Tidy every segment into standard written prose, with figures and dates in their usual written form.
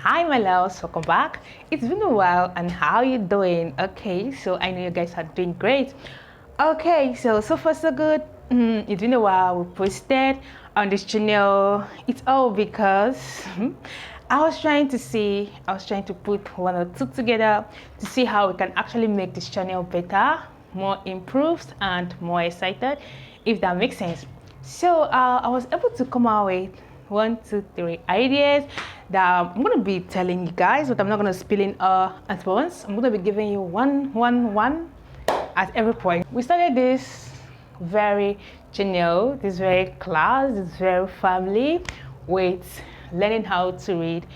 Hi my loves, welcome back. It's been a while and how you doing? Okay, so I know you guys are doing great. Okay, so far so good. It's been a while we posted on this channel. It's all because I was trying to put one or two together to see how we can actually make this channel better, more improved and more excited, if that makes sense. So I was able to come out with 1, 2, 3 ideas that I'm going to be telling you guys, but I'm not going to spill in at once. I'm going to be giving you one at every point. We started this very channel, this very class, this very family with learning how to read,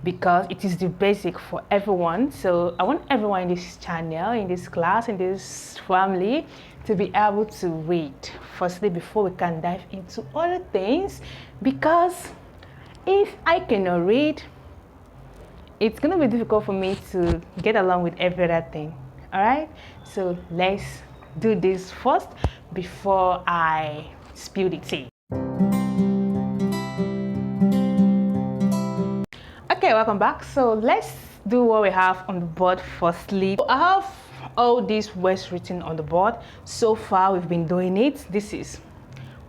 because it is the basic for everyone. So I want everyone in this channel, in this class, in this family to be able to read firstly before we can dive into other things, because if I cannot read, it's going to be difficult for me to get along with every other thing. All right, so let's do this first before I spill the tea. Okay, welcome back. So let's do what we have on the board firstly. I have all these words written on the board. So far we've been doing it. This is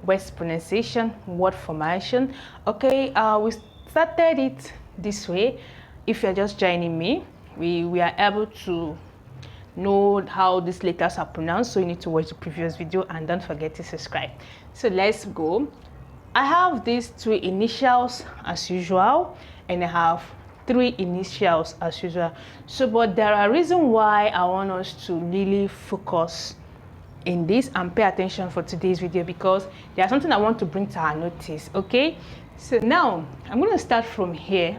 words pronunciation, word formation. Okay, we started it this way. If you're just joining me, we are able to know how these letters are pronounced, so you need to watch the previous video and don't forget to subscribe. So let's go. I have these 3 initials as usual, and I have 3 initials as usual. So but there are reasons why I want us to really focus in this and pay attention for today's video, because there's something I want to bring to our notice. Okay, so now I'm going to start from here.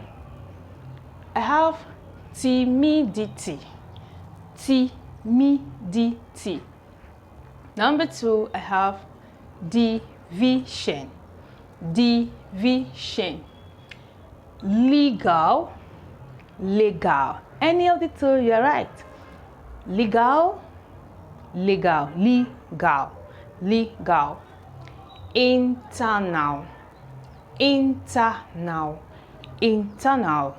I have timidity. Timidity. Number 2, I have division. Division. Legal. Legal. Any of the 2, you're right. Legal. Legal. Legal. Legal. Internal. Internal. Internal.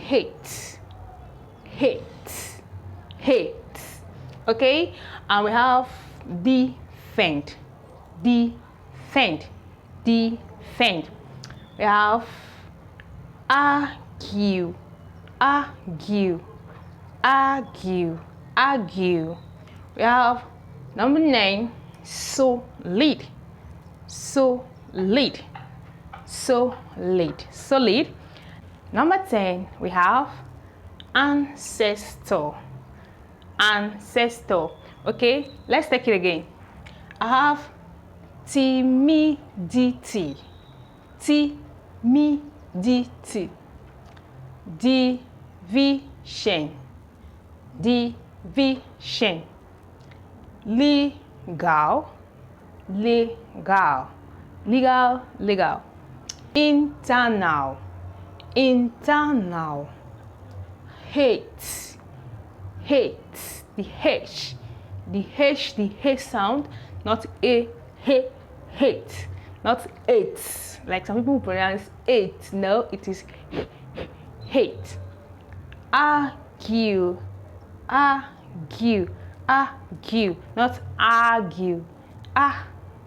Hate. Hate. Hate. Okay, and we have defend. Defend. Defend. We have argue. Argue. Argue. Argue. We have number 9, solid. Solid. Solid. Solid. Number 10, we have ancestor. Ancestor. Okay, let's take it again. I have timidity. Timidity. Division. Division. Legal. Legal. Legal. Legal. Internal. Internal. Hate. Hate. The H. The H, the H sound, not a, he, hate. Not it. Like some people pronounce it. No, it is hate. Argue. Argue. Argue. Not argue.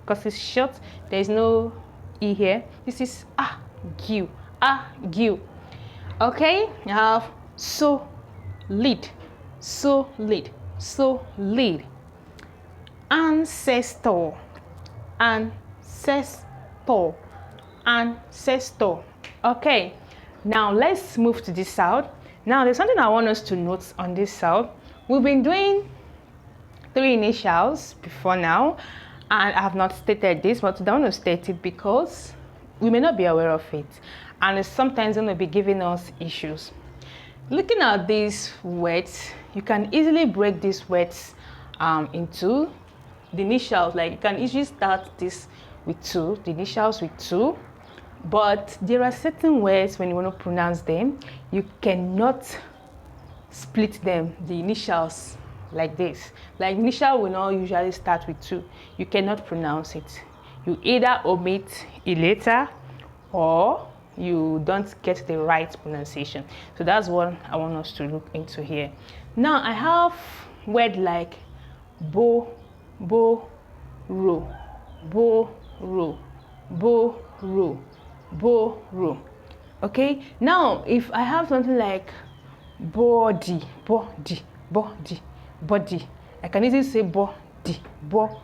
Because it's short. There is no E here. This is argue. Argue. Okay, you have solid. Solid. Solid. Ancestor. Ancestor. Ancestor. Okay, now let's move to this sound. Now there's something I want us to note on this sound. We've been doing 3 initials before now, and I have not stated this, but I don't want to state it because we may not be aware of it, and it's sometimes going to be giving us issues. Looking at these words, you can easily break these words into the initials. Like you can easily start this with 2, the initials with 2, but there are certain words when you want to pronounce them, you cannot split them, the initials like this. Like initial will not usually start with 2. You cannot pronounce it. You either omit a letter or you don't get the right pronunciation. So that's what I want us to look into here. Now I have word like bo, ro, bo, ro, bo, ro. Okay, now if I have something like body, I can easily say body. But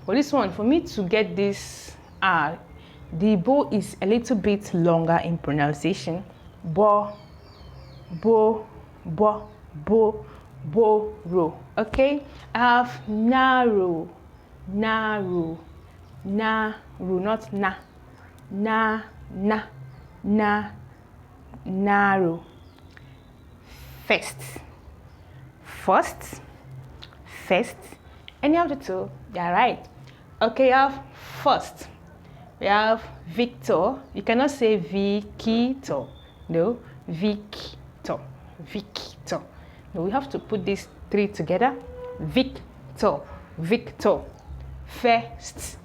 this one, for me to get this R, the bo is a little bit longer in pronunciation. Bo, ro. Okay, I have narrow, not narrow. First, any of the two, they're right. Okay, you have first. We have Victor. You cannot say Victor. No, Victor. No, we have to put these three together. Victor. First,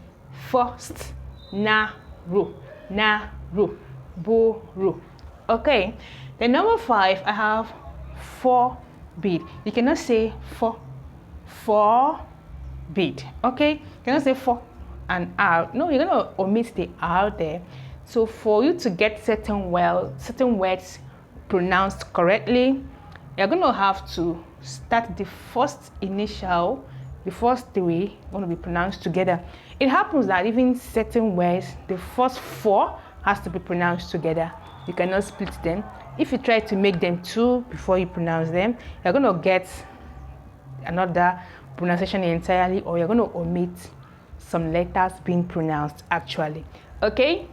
narrow, bo. Okay, then number 5, I have forbid. You cannot say forbid. Okay, you cannot say for and R. No, you're gonna omit the R there. So for you to get certain words pronounced correctly, you're gonna have to start the first initial, the first three going to be pronounced together. It happens that even certain words, the first 4 has to be pronounced together. You cannot split them. If you try to make them 2 before you pronounce them, you're going to get another pronunciation entirely, or you're going to omit some letters being pronounced actually. Okay,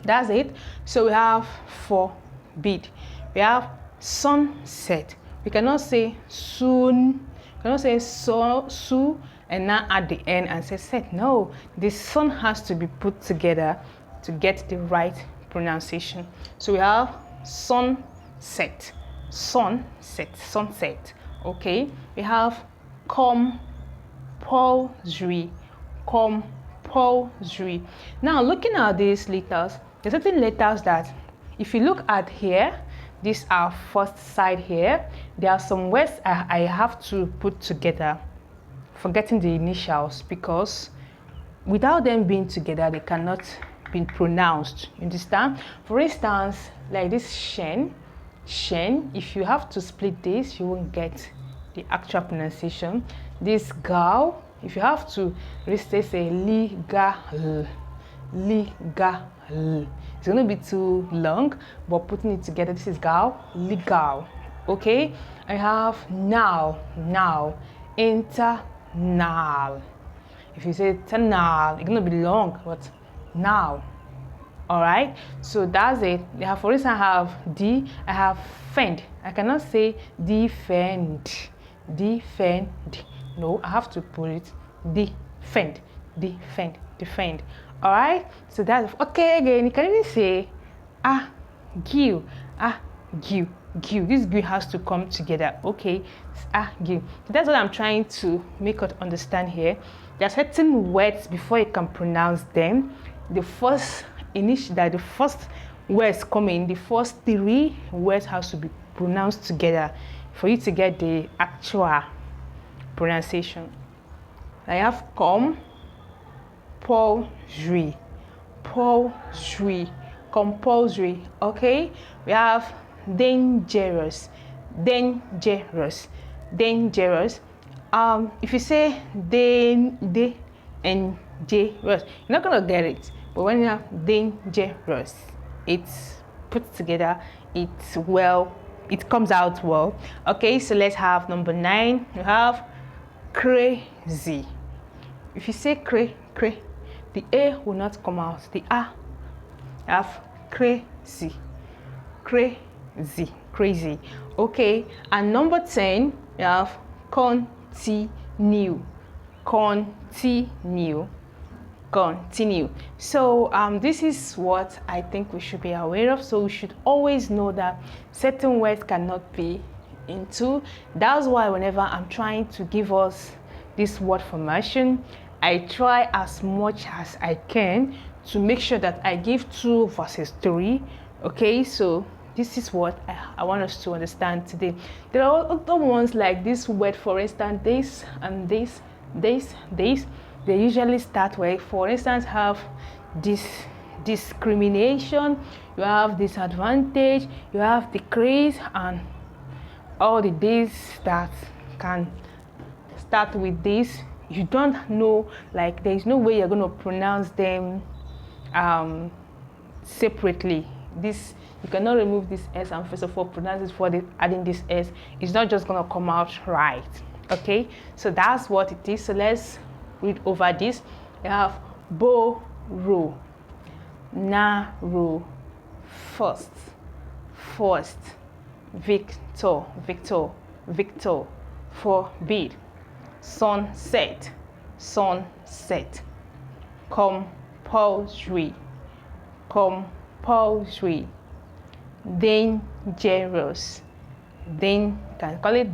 that's it. So we have forbid. We have sunset. We cannot say soon. We cannot say su and now at the end and say set. No, the sun has to be put together to get the right pronunciation. So we have sunset. Okay, we have compulsory. Now looking at these letters, there's certain letters that if you look at here, these are first side here, there are some words I have to put together, forgetting the initials, because without them being together they cannot be pronounced. You understand? For instance, like this shen, if you have to split this, you won't get the actual pronunciation. This gal, if you have to restate, say legal, it's going to be too long, but putting it together, this is gal, legal. Okay, I have now, internal. If you say internal, it's going to be long, but now. All right, so that's it. For instance, I have D, I have fend. I cannot say defend. No, I have to put it defend. All right, so that's okay. Again, you can even say give. This give has to come together. Okay, give. So that's what I'm trying to make us understand here. There are certain words before you can pronounce them. The first words coming, the first 3 words has to be pronounced together for you to get the actual pronunciation. I have compulsory. Okay, we have dangerous. If you say dangerous, you're not gonna get it. But when you have dangerous, it's put together, it comes out well. Okay, so let's have number 9. You have crazy. If you say cray, the A will not come out, the A. You have crazy. Okay, and number 10, you have continue. So this is what I think we should be aware of. So we should always know that certain words cannot be in 2. That's why whenever I'm trying to give us this word formation, I try as much as I can to make sure that I give 2 versus 3. Okay, so this is what I want us to understand today. There are other ones like this word, for instance, this and this. They usually start where, for instance, have this discrimination, you have disadvantage, you have decrease, and all the days that can start with this. You don't know, like there is no way you're going to pronounce them separately. This, you cannot remove this s and first of all pronounce it for adding this s. It's not just going to come out right. Okay, so that's what it is. So let's read over this. You have borrow, narrow, first, victor, forbid, sunset, compulsory, dangerous, can call it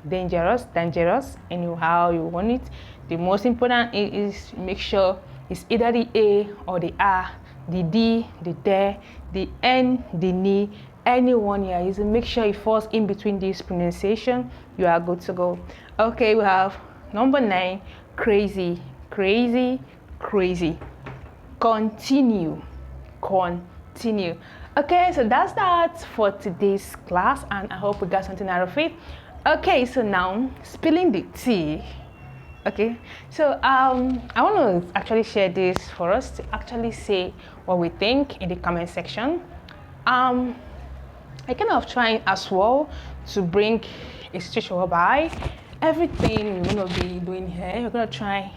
dangerous, anyhow you want it. The most important is make sure it's either the A or the R, the D, the D, the N, the N, anyone you are using, make sure it falls in between this pronunciation. You are good to go. Okay, we have number 9, crazy, continue. Okay, so that's that for today's class, and I hope we got something out of it. Okay, so now spilling the tea. Okay, so I want to actually share this for us to actually say what we think in the comment section. I kind of trying as well to bring a situation whereby everything we're going to be doing here, we're going to try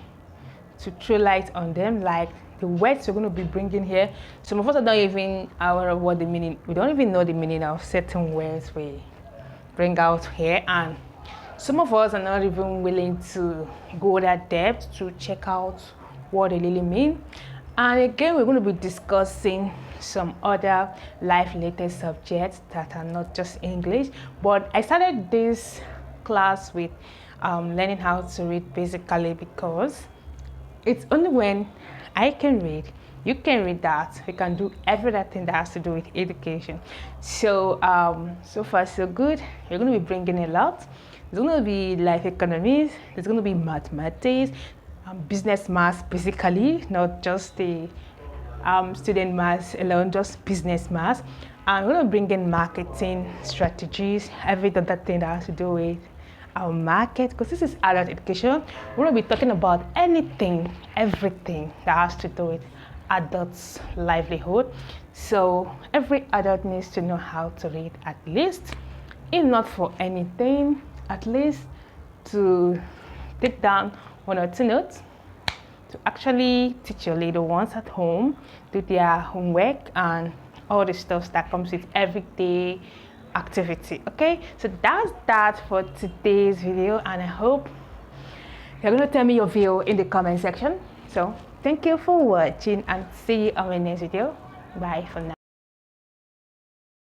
to throw light on them, like the words we're going to be bringing here. Some of us are not even aware of what the meaning, we don't even know the meaning of certain words we bring out here, and some of us are not even willing to go that depth to check out what they really mean. And again, we're going to be discussing some other life-related subjects that are not just English. But I started this class with learning how to read, basically because it's only when I can read, you can read, that we can do everything that has to do with education. So so far so good. You're going to be bringing a lot. There's going to be life economics, there's going to be mathematics, business maths, basically, not just the student maths alone, just business maths. And we're going to bring in marketing strategies, every other thing that has to do with our market, because this is adult education. We're going to be talking about anything, everything that has to do with adults' livelihood. So every adult needs to know how to read, at least, if not for anything, at least to take down 1 or 2 notes to actually teach your little ones at home, do their homework and all the stuff that comes with everyday activity. Okay, so that's that for today's video, and I hope you're going to tell me your view in the comment section. So thank you for watching, and see you on my next video. Bye for now.